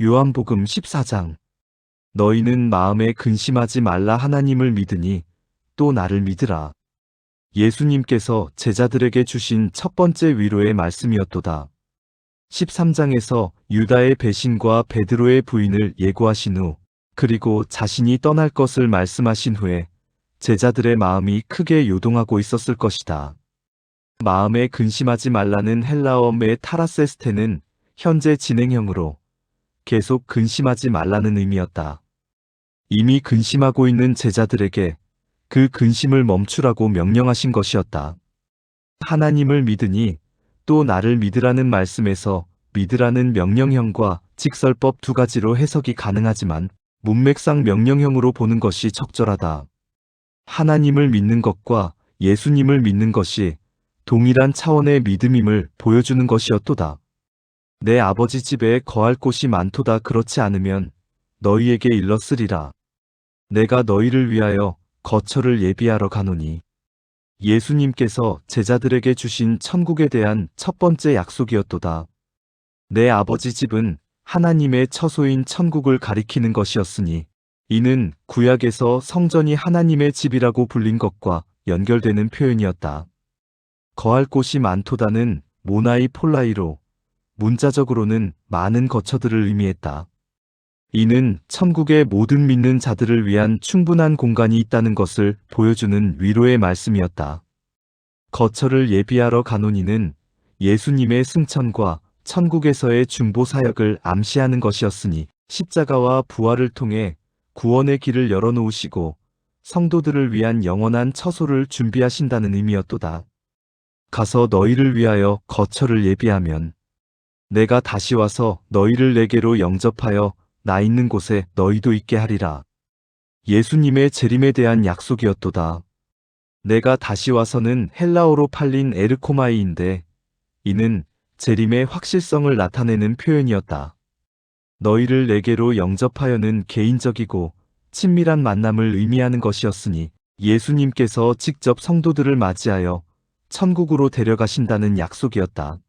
요한복음 14장. 너희는 마음에 근심하지 말라. 하나님을 믿으니 또 나를 믿으라. 예수님께서 제자들에게 주신 첫 번째 위로의 말씀이었도다. 13장에서 유다의 배신과 베드로의 부인을 예고하신 후, 그리고 자신이 떠날 것을 말씀하신 후에 제자들의 마음이 크게 요동하고 있었을 것이다. 마음에 근심하지 말라는 헬라어 메타라세스테는 현재 진행형으로 계속 근심하지 말라는 의미였다. 이미 근심하고 있는 제자들에게 그 근심을 멈추라고 명령하신 것이었다. 하나님을 믿으니 또 나를 믿으라는 말씀에서 믿으라는 명령형과 직설법 두 가지로 해석이 가능하지만 문맥상 명령형으로 보는 것이 적절하다. 하나님을 믿는 것과 예수님을 믿는 것이 동일한 차원의 믿음임을 보여주는 것이었도다. 내 아버지 집에 거할 곳이 많도다. 그렇지 않으면 너희에게 일렀으리라. 내가 너희를 위하여 거처를 예비하러 가노니. 예수님께서 제자들에게 주신 천국에 대한 첫 번째 약속이었도다. 내 아버지 집은 하나님의 처소인 천국을 가리키는 것이었으니 이는 구약에서 성전이 하나님의 집이라고 불린 것과 연결되는 표현이었다. 거할 곳이 많도다는 모나이 폴라이로 문자적으로는 많은 거처들을 의미했다. 이는 천국의 모든 믿는 자들을 위한 충분한 공간이 있다는 것을 보여주는 위로의 말씀이었다. 거처를 예비하러 가노니는 예수님의 승천과 천국에서의 중보 사역을 암시하는 것이었으니 십자가와 부활을 통해 구원의 길을 열어놓으시고 성도들을 위한 영원한 처소를 준비하신다는 의미였도다. 가서 너희를 위하여 거처를 예비하면 내가 다시 와서 너희를 내게로 영접하여 나 있는 곳에 너희도 있게 하리라. 예수님의 재림에 대한 약속이었도다. 내가 다시 와서는 헬라어로 팔린 에르코마이인데 이는 재림의 확실성을 나타내는 표현이었다. 너희를 내게로 영접하여는 개인적이고 친밀한 만남을 의미하는 것이었으니 예수님께서 직접 성도들을 맞이하여 천국으로 데려가신다는 약속이었다.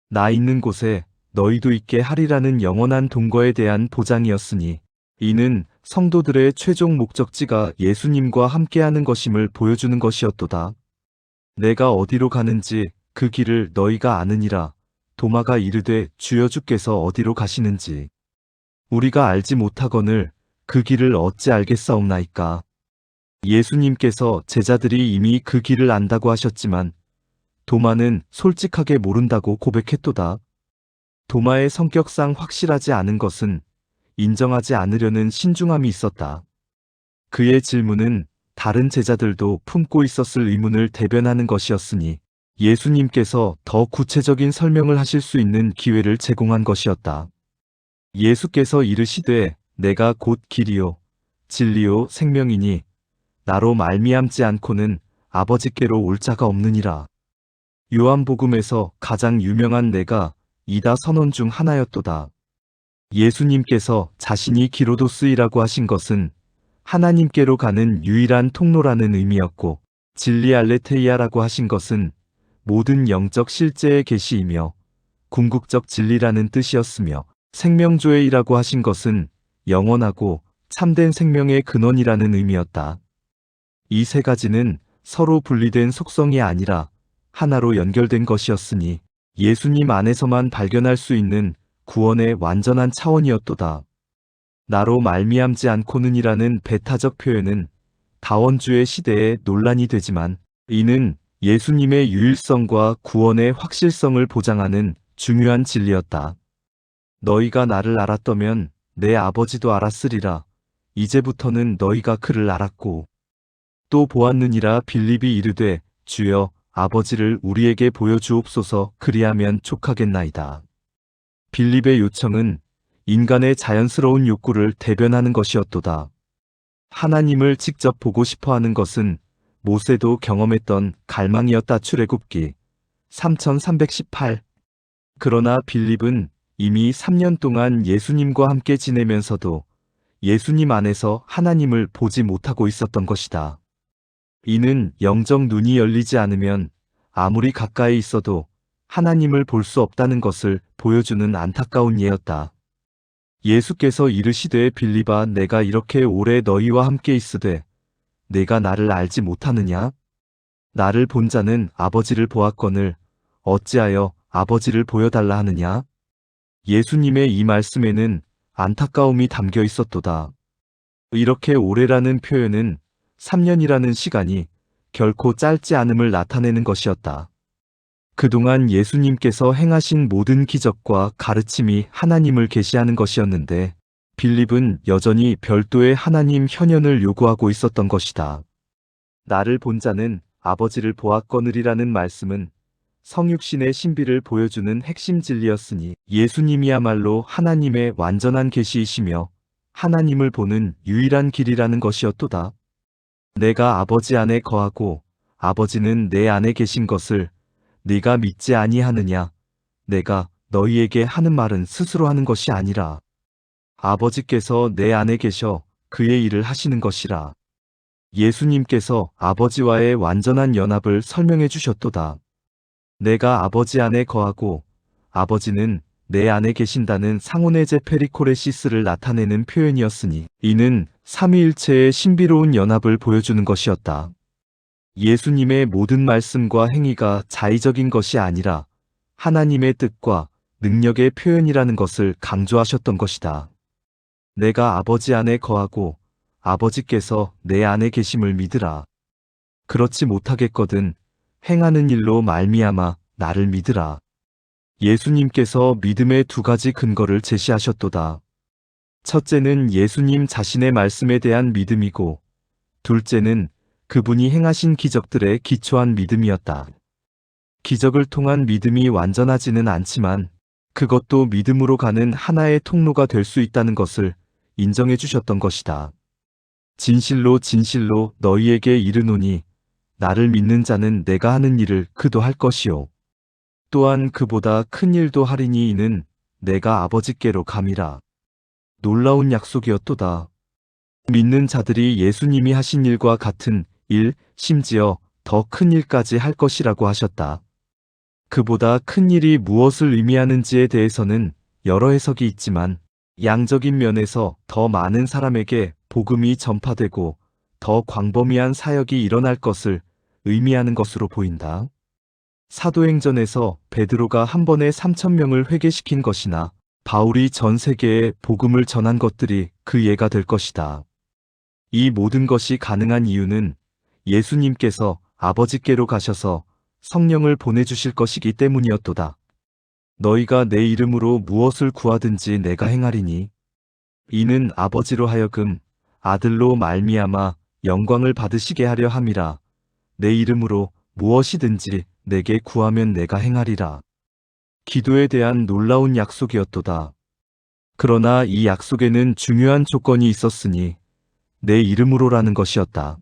나 있는 곳에 너희도 있게 하리라는 영원한 동거에 대한 보장이었으니 이는 성도들의 최종 목적지가 예수님과 함께하는 것임을 보여주는 것이었도다. 내가 어디로 가는지 그 길을 너희가 아느니라. 도마가 이르되 주여 주께서 어디로 가시는지 우리가 알지 못하거늘 그 길을 어찌 알겠사옵나이까. 예수님께서 제자들이 이미 그 길을 안다고 하셨지만 도마는 솔직하게 모른다고 고백했도다. 도마의 성격상 확실하지 않은 것은 인정하지 않으려는 신중함이 있었다. 그의 질문은 다른 제자들도 품고 있었을 의문을 대변하는 것이었으니 예수님께서 더 구체적인 설명을 하실 수 있는 기회를 제공한 것이었다. 예수께서 이르시되 내가 곧 길이요 진리요 생명이니 나로 말미암지 않고는 아버지께로 올 자가 없느니라. 요한복음에서 가장 유명한 내가 이다 선언 중 하나였도다. 예수님께서 자신이 기로도스이라고 하신 것은 하나님께로 가는 유일한 통로라는 의미였고 진리 알레테이아라고 하신 것은 모든 영적 실제의 계시이며 궁극적 진리라는 뜻이었으며 생명조회이라고 하신 것은 영원하고 참된 생명의 근원이라는 의미였다. 이 세 가지는 서로 분리된 속성이 아니라 하나로 연결된 것이었으니 예수님 안에서만 발견할 수 있는 구원의 완전한 차원이었도다. 나로 말미암지 않고는이라는 배타적 표현은 다원주의 시대에 논란이 되지만 이는 예수님의 유일성과 구원의 확실성을 보장하는 중요한 진리였다. 너희가 나를 알았더면 내 아버지도 알았으리라. 이제부터는 너희가 그를 알았고 또 보았느니라. 빌립이 이르되 주여 아버지를 우리에게 보여주옵소서. 그리하면 족하겠나이다. 빌립의 요청은 인간의 자연스러운 욕구를 대변하는 것이었도다. 하나님을 직접 보고 싶어하는 것은 모세도 경험했던 갈망이었다. 출애굽기 3318. 그러나 빌립은 이미 3년 동안 예수님과 함께 지내면서도 예수님 안에서 하나님을 보지 못하고 있었던 것이다. 이는 영적 눈이 열리지 않으면 아무리 가까이 있어도 하나님을 볼 수 없다는 것을 보여주는 안타까운 예였다. 예수께서 이르시되 빌립아 내가 이렇게 오래 너희와 함께 있으되 내가 나를 알지 못하느냐? 나를 본 자는 아버지를 보았거늘 어찌하여 아버지를 보여달라 하느냐? 예수님의 이 말씀에는 안타까움이 담겨 있었도다. 이렇게 오래라는 표현은 3년이라는 시간이 결코 짧지 않음을 나타내는 것이었다. 그동안 예수님께서 행하신 모든 기적과 가르침이 하나님을 계시하는 것이었는데 빌립은 여전히 별도의 하나님 현현을 요구하고 있었던 것이다. 나를 본 자는 아버지를 보았거늘이라는 말씀은 성육신의 신비를 보여주는 핵심 진리였으니 예수님이야말로 하나님의 완전한 계시이시며 하나님을 보는 유일한 길이라는 것이었도다. 내가 아버지 안에 거하고 아버지는 내 안에 계신 것을 네가 믿지 아니하느냐? 내가 너희에게 하는 말은 스스로 하는 것이 아니라 아버지께서 내 안에 계셔 그의 일을 하시는 것이라. 예수님께서 아버지와의 완전한 연합을 설명해 주셨도다. 내가 아버지 안에 거하고 아버지는 내 안에 계신다는 상호네제 페리코레시스를 나타내는 표현이었으니 이는 삼위일체의 신비로운 연합을 보여주는 것이었다. 예수님의 모든 말씀과 행위가 자의적인 것이 아니라 하나님의 뜻과 능력의 표현이라는 것을 강조하셨던 것이다. 내가 아버지 안에 거하고 아버지께서 내 안에 계심을 믿으라. 그렇지 못하겠거든 행하는 일로 말미암아 나를 믿으라. 예수님께서 믿음의 두 가지 근거를 제시하셨도다. 첫째는 예수님 자신의 말씀에 대한 믿음이고 둘째는 그분이 행하신 기적들에 기초한 믿음이었다. 기적을 통한 믿음이 완전하지는 않지만 그것도 믿음으로 가는 하나의 통로가 될 수 있다는 것을 인정해 주셨던 것이다. 진실로 진실로 너희에게 이르노니 나를 믿는 자는 내가 하는 일을 그도 할 것이요 또한 그보다 큰 일도 하리니 이는 내가 아버지께로 감이라. 놀라운 약속이었도다. 믿는 자들이 예수님이 하신 일과 같은 일, 심지어 더 큰 일까지 할 것이라고 하셨다. 그보다 큰 일이 무엇을 의미하는지에 대해서는 여러 해석이 있지만 양적인 면에서 더 많은 사람에게 복음이 전파되고 더 광범위한 사역이 일어날 것을 의미하는 것으로 보인다. 사도행전에서 베드로가 한 번에 3,000명을 회개시킨 것이나 바울이 전 세계에 복음을 전한 것들이 그 예가 될 것이다. 이 모든 것이 가능한 이유는 예수님께서 아버지께로 가셔서 성령을 보내주실 것이기 때문이었도다. 너희가 내 이름으로 무엇을 구하든지 내가 행하리니 이는 아버지로 하여금 아들로 말미암아 영광을 받으시게 하려 함이라. 내 이름으로 무엇이든지 내게 구하면 내가 행하리라. 기도에 대한 놀라운 약속이었도다. 그러나 이 약속에는 중요한 조건이 있었으니 내 이름으로라는 것이었다.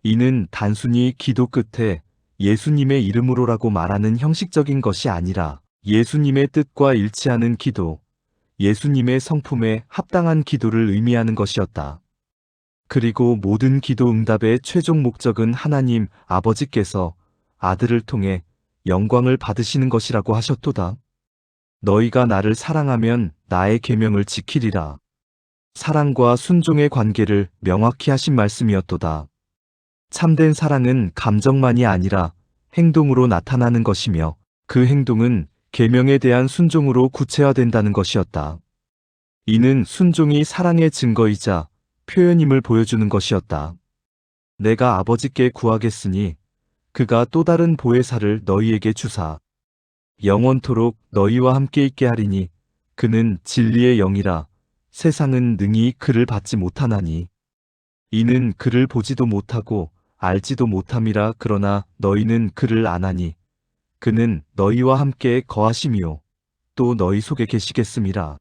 이는 단순히 기도 끝에 예수님의 이름으로라고 말하는 형식적인 것이 아니라 예수님의 뜻과 일치하는 기도, 예수님의 성품에 합당한 기도를 의미하는 것이었다. 그리고 모든 기도 응답의 최종 목적은 하나님 아버지께서 아들을 통해 영광을 받으시는 것이라고 하셨도다. 너희가 나를 사랑하면 나의 계명을 지키리라. 사랑과 순종의 관계를 명확히 하신 말씀이었도다. 참된 사랑은 감정만이 아니라 행동으로 나타나는 것이며 그 행동은 계명에 대한 순종으로 구체화된다는 것이었다. 이는 순종이 사랑의 증거이자 표현임을 보여주는 것이었다. 내가 아버지께 구하겠으니 그가 또 다른 보혜사를 너희에게 주사 영원토록 너희와 함께 있게 하리니 그는 진리의 영이라 세상은 능히 그를 받지 못하나니 이는 그를 보지도 못하고 알지도 못함이라. 그러나 너희는 그를 아나니 그는 너희와 함께 거하심이요 또 너희 속에 계시겠음이라.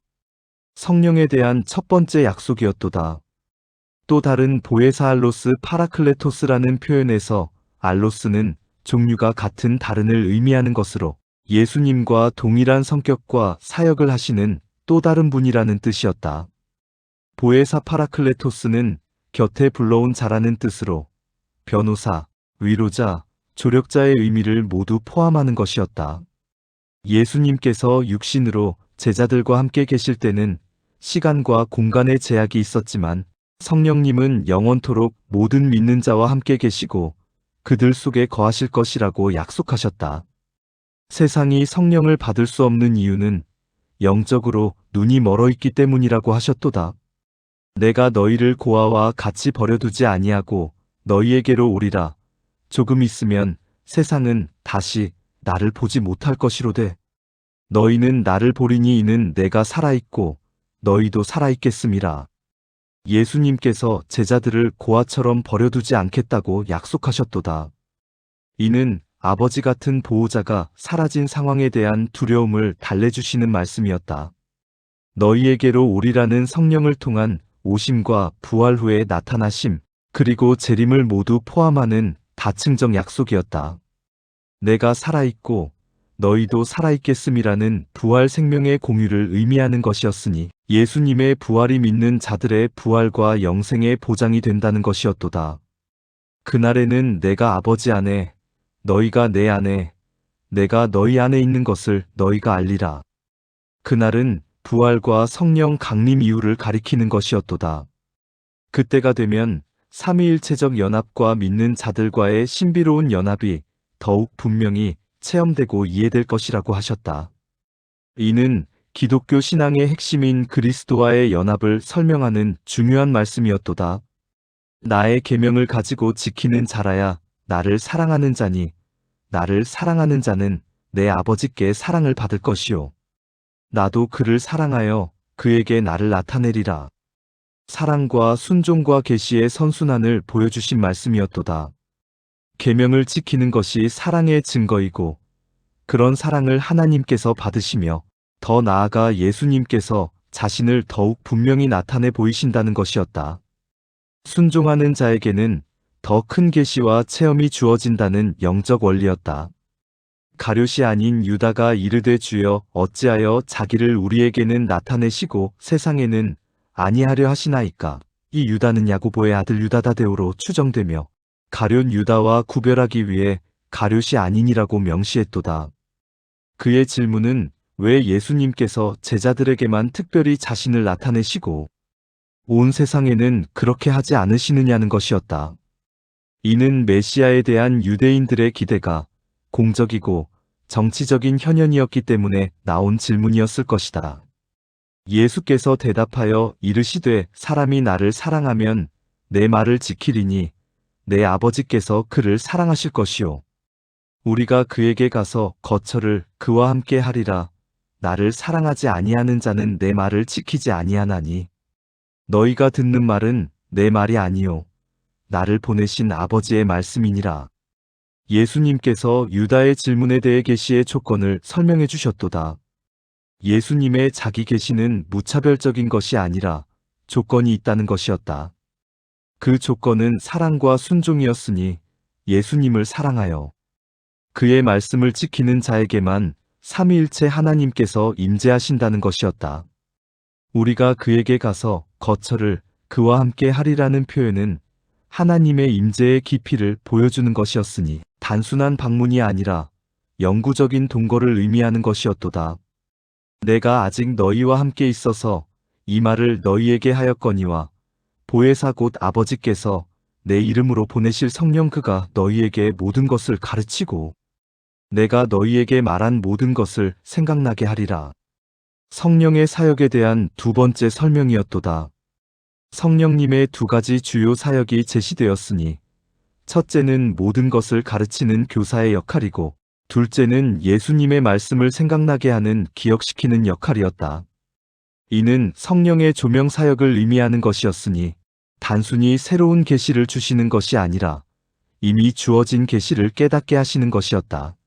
성령에 대한 첫 번째 약속이었도다. 또 다른 보혜사 알로스 파라클레토스라는 표현에서 알로스는 종류가 같은 다른을 의미하는 것으로 예수님과 동일한 성격과 사역을 하시는 또 다른 분이라는 뜻이었다. 보혜사 파라클레토스는 곁에 불러온 자라는 뜻으로 변호사, 위로자, 조력자의 의미를 모두 포함하는 것이었다. 예수님께서 육신으로 제자들과 함께 계실 때는 시간과 공간의 제약이 있었지만 성령님은 영원토록 모든 믿는 자와 함께 계시고 그들 속에 거하실 것이라고 약속하셨다. 세상이 성령을 받을 수 없는 이유는 영적으로 눈이 멀어 있기 때문이라고 하셨도다. 내가 너희를 고아와 같이 버려두지 아니하고 너희에게로 오리라. 조금 있으면 세상은 다시 나를 보지 못할 것이로되 너희는 나를 보리니 이는 내가 살아있고 너희도 살아있겠음이라. 예수님께서 제자들을 고아처럼 버려두지 않겠다고 약속하셨도다. 이는 아버지 같은 보호자가 사라진 상황에 대한 두려움을 달래주시는 말씀이었다. 너희에게로 오리라는 성령을 통한 오심과 부활 후에 나타나심, 그리고 재림을 모두 포함하는 다층적 약속이었다. 내가 살아있고 너희도 살아있겠음이라는 부활 생명의 공유를 의미하는 것이었으니 예수님의 부활이 믿는 자들의 부활과 영생의 보장이 된다는 것이었도다. 그날에는 내가 아버지 안에, 너희가 내 안에, 내가 너희 안에 있는 것을 너희가 알리라. 그날은 부활과 성령 강림 이후를 가리키는 것이었도다. 그때가 되면 삼위일체적 연합과 믿는 자들과의 신비로운 연합이 더욱 분명히 체험되고 이해될 것이라고 하셨다. 이는 기독교 신앙의 핵심인 그리스도와의 연합을 설명하는 중요한 말씀이었도다. 나의 계명을 가지고 지키는 자라야 나를 사랑하는 자니 나를 사랑하는 자는 내 아버지께 사랑을 받을 것이요. 나도 그를 사랑하여 그에게 나를 나타내리라. 사랑과 순종과 계시의 선순환을 보여주신 말씀이었도다. 계명을 지키는 것이 사랑의 증거이고 그런 사랑을 하나님께서 받으시며 더 나아가 예수님께서 자신을 더욱 분명히 나타내 보이신다는 것이었다. 순종하는 자에게는 더 큰 계시와 체험이 주어진다는 영적 원리였다. 가룟이 아닌 유다가 이르되 주여 어찌하여 자기를 우리에게는 나타내시고 세상에는 아니하려 하시나이까. 이 유다는 야고보의 아들 유다다데오로 추정되며 가룟 유다와 구별하기 위해 가룟이 아닌이라고 명시했도다. 그의 질문은 왜 예수님께서 제자들에게만 특별히 자신을 나타내시고 온 세상에는 그렇게 하지 않으시느냐는 것이었다. 이는 메시아에 대한 유대인들의 기대가 공적이고 정치적인 현현이었기 때문에 나온 질문이었을 것이다. 예수께서 대답하여 이르시되 사람이 나를 사랑하면 내 말을 지키리니 내 아버지께서 그를 사랑하실 것이요. 우리가 그에게 가서 거처를 그와 함께 하리라. 나를 사랑하지 아니하는 자는 내 말을 지키지 아니하나니 너희가 듣는 말은 내 말이 아니요 나를 보내신 아버지의 말씀이니라. 예수님께서 유다의 질문에 대해 계시의 조건을 설명해 주셨도다. 예수님의 자기 계시는 무차별적인 것이 아니라 조건이 있다는 것이었다. 그 조건은 사랑과 순종이었으니 예수님을 사랑하여 그의 말씀을 지키는 자에게만 삼위일체 하나님께서 임재하신다는 것이었다. 우리가 그에게 가서 거처를 그와 함께 하리라는 표현은 하나님의 임재의 깊이를 보여주는 것이었으니 단순한 방문이 아니라 영구적인 동거를 의미하는 것이었도다. 내가 아직 너희와 함께 있어서 이 말을 너희에게 하였거니와 보혜사 곧 아버지께서 내 이름으로 보내실 성령 그가 너희에게 모든 것을 가르치고 내가 너희에게 말한 모든 것을 생각나게 하리라. 성령의 사역에 대한 두 번째 설명이었도다. 성령님의 두 가지 주요 사역이 제시되었으니 첫째는 모든 것을 가르치는 교사의 역할이고 둘째는 예수님의 말씀을 생각나게 하는 기억시키는 역할이었다. 이는 성령의 조명 사역을 의미하는 것이었으니 단순히 새로운 계시를 주시는 것이 아니라 이미 주어진 계시를 깨닫게 하시는 것이었다.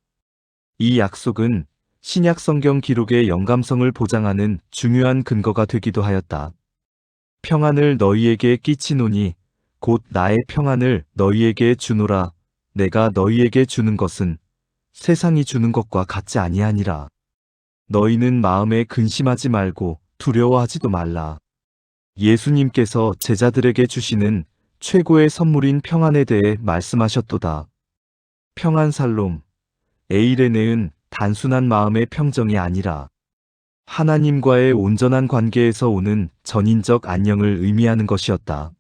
이 약속은 신약 성경 기록의 영감성을 보장하는 중요한 근거가 되기도 하였다. 평안을 너희에게 끼치노니 곧 나의 평안을 너희에게 주노라. 내가 너희에게 주는 것은 세상이 주는 것과 같지 아니하니라. 너희는 마음에 근심하지 말고 두려워하지도 말라. 예수님께서 제자들에게 주시는 최고의 선물인 평안에 대해 말씀하셨도다. 평안 살롬, 에이레네은 단순한 마음의 평정이 아니라 하나님과의 온전한 관계에서 오는 전인적 안녕을 의미하는 것이었다.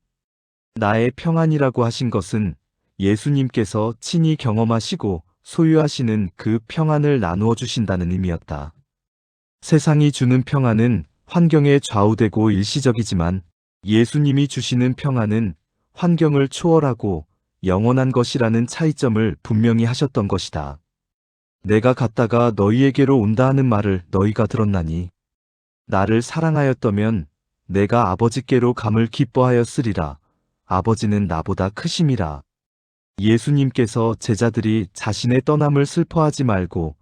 나의 평안이라고 하신 것은 예수님께서 친히 경험하시고 소유하시는 그 평안을 나누어 주신다는 의미였다. 세상이 주는 평안은 환경에 좌우되고 일시적이지만 예수님이 주시는 평안은 환경을 초월하고 영원한 것이라는 차이점을 분명히 하셨던 것이다. 내가 갔다가 너희에게로 온다 하는 말을 너희가 들었나니 나를 사랑하였다면 내가 아버지께로 감을 기뻐하였으리라. 아버지는 나보다 크심이라. 예수님께서 제자들이 자신의 떠남을 슬퍼하지 말고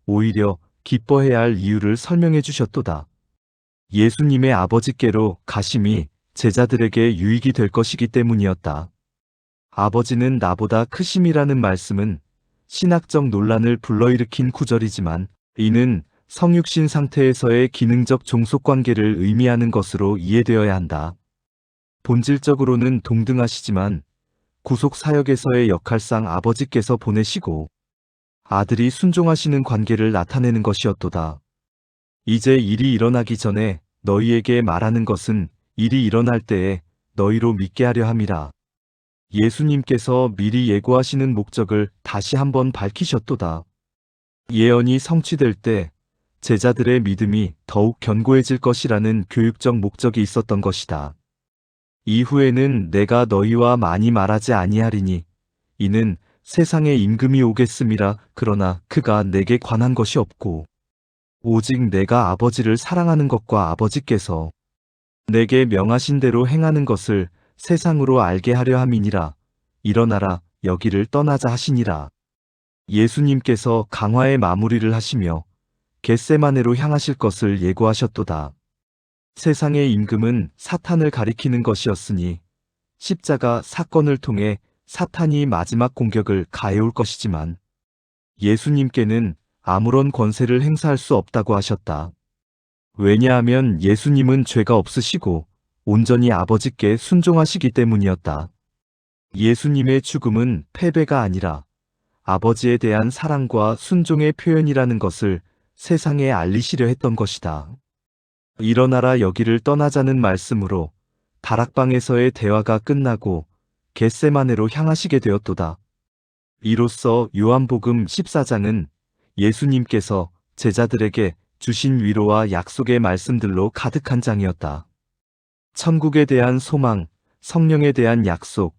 오히려 기뻐해야 할 이유를 설명해 주셨도다. 예수님의 아버지께로 가심이 제자들에게 유익이 될 것이기 때문이었다. 아버지는 나보다 크심이라는 말씀은 신학적 논란을 불러일으킨 구절이지만 이는 성육신 상태에서의 기능적 종속관계를 의미하는 것으로 이해되어야 한다. 본질적으로는 동등하시지만 구속사역에서의 역할상 아버지께서 보내시고 아들이 순종하시는 관계를 나타내는 것이었도다. 이제 일이 일어나기 전에 너희에게 말하는 것은 일이 일어날 때에 너희로 믿게 하려 함이라. 예수님께서 미리 예고하시는 목적을 다시 한번 밝히셨도다. 예언이 성취될 때 제자들의 믿음이 더욱 견고해질 것이라는 교육적 목적이 있었던 것이다. 이후에는 내가 너희와 많이 말하지 아니하리니 이는 세상에 임금이 오겠음이라. 그러나 그가 내게 관한 것이 없고 오직 내가 아버지를 사랑하는 것과 아버지께서 내게 명하신 대로 행하는 것을 세상으로 알게 하려 함이니라. 일어나라, 여기를 떠나자 하시니라. 예수님께서 강화의 마무리를 하시며 겟세마네로 향하실 것을 예고하셨도다. 세상의 임금은 사탄을 가리키는 것이었으니 십자가 사건을 통해 사탄이 마지막 공격을 가해올 것이지만 예수님께는 아무런 권세를 행사할 수 없다고 하셨다. 왜냐하면 예수님은 죄가 없으시고 온전히 아버지께 순종하시기 때문이었다. 예수님의 죽음은 패배가 아니라 아버지에 대한 사랑과 순종의 표현이라는 것을 세상에 알리시려 했던 것이다. 일어나라, 여기를 떠나자는 말씀으로 다락방에서의 대화가 끝나고 겟세마네로 향하시게 되었도다. 이로써 요한복음 14장은 예수님께서 제자들에게 주신 위로와 약속의 말씀들로 가득한 장이었다. 천국에 대한 소망, 성령에 대한 약속,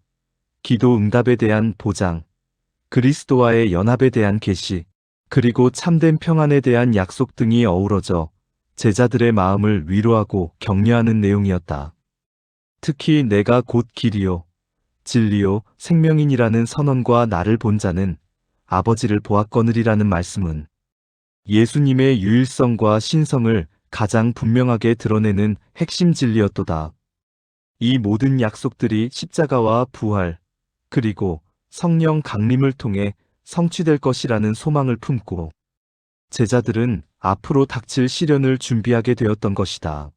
기도 응답에 대한 보장, 그리스도와의 연합에 대한 계시, 그리고 참된 평안에 대한 약속 등이 어우러져 제자들의 마음을 위로하고 격려하는 내용이었다. 특히 내가 곧 길이요, 진리요, 생명이니라는 선언과 나를 본 자는 아버지를 보았거느리라는 말씀은 예수님의 유일성과 신성을 가장 분명하게 드러내는 핵심 진리였도다. 이 모든 약속들이 십자가와 부활, 그리고 성령 강림을 통해 성취될 것이라는 소망을 품고 제자들은 앞으로 닥칠 시련을 준비하게 되었던 것이다.